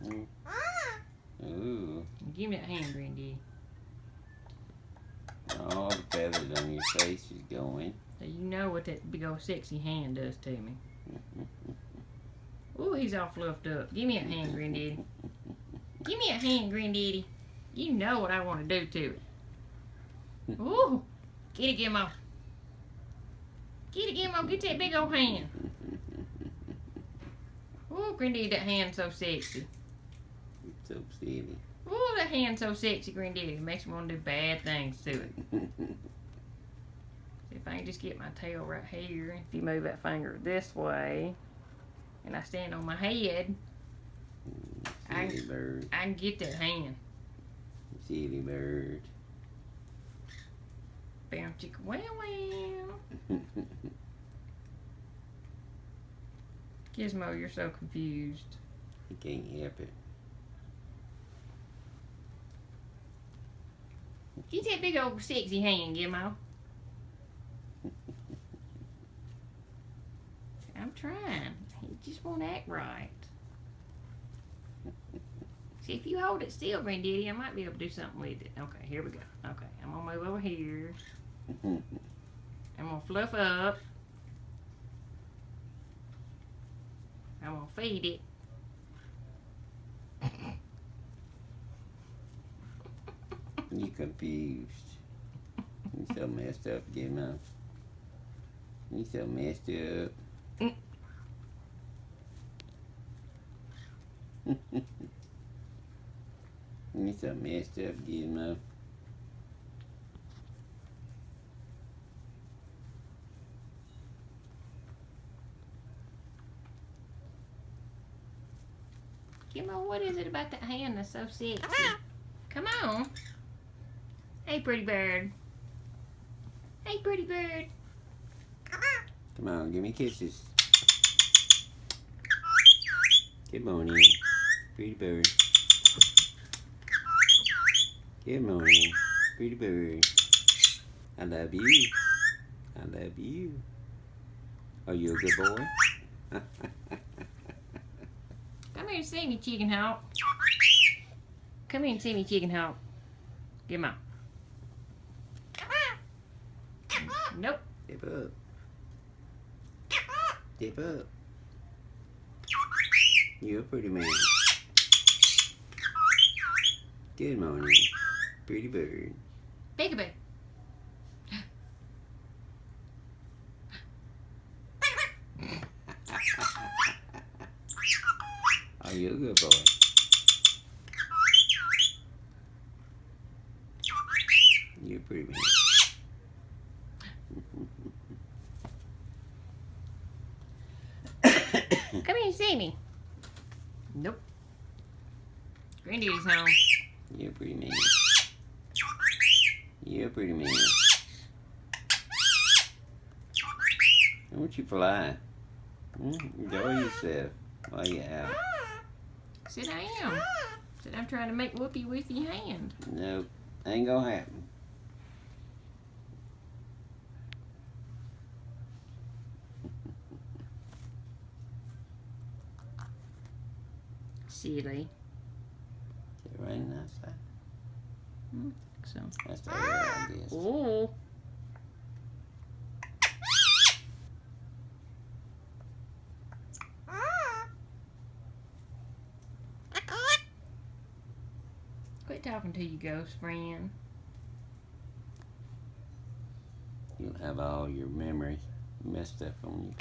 Mm. Ooh. Give me that hand, Granddaddy. All the feathers on your face is going. So you know what that big old sexy hand does to me. Ooh, he's all fluffed up. Give me that hand, Granddaddy. Give me that hand, Granddaddy. You know what I want to do to it. Ooh, get it, Gizmo. Get it, Gizmo. Get that big old hand. Ooh, Granddaddy, that hand's so sexy. So silly. Ooh, that hand's so sexy, Granddaddy. It makes me want to do bad things to it. If I can just get my tail right here, if you move that finger this way, and I stand on my head, Silly bird. I can get that hand. Silly bird. Bam, chicka, wow, wow. Gizmo, you're so confused. You can't help it. Get that big old sexy hand, Gizmo. I'm trying. He just won't act right. See, if you hold it still, Granddaddy, I might be able to do something with it. Okay, here we go. Okay, I'm gonna move over here. I'm gonna fluff up. I'm gonna feed it. You confused. You so messed up, Gizmo. You so messed up. You so messed up, Gizmo. Gizmo, what is it about that hand that's so sexy? Come on. Hey, pretty bird. Hey, pretty bird. Come on, give me kisses. Good morning, pretty bird. Good morning, pretty bird. I love you. I love you. Are you a good boy? Come here and see me, Chicken Hawk. Come here and see me, Chicken Hawk. Come on. Nope. Step up. Step up. You're a pretty man. Good morning, pretty bird. Peekaboo. Are you a good boy? You're a pretty man. Come here and see me. Nope. Granddaddy's home. You're a pretty man. You're a pretty man. Don't you fly? Enjoy yourself while you're out. Said I am. Said I'm trying to make whoopee with your hand. Nope, ain't gonna happen. Silly. Is it raining outside? So. That's the air, I guess. Oh. Quit talking to you, ghost friend. You'll have all your memories messed up on you.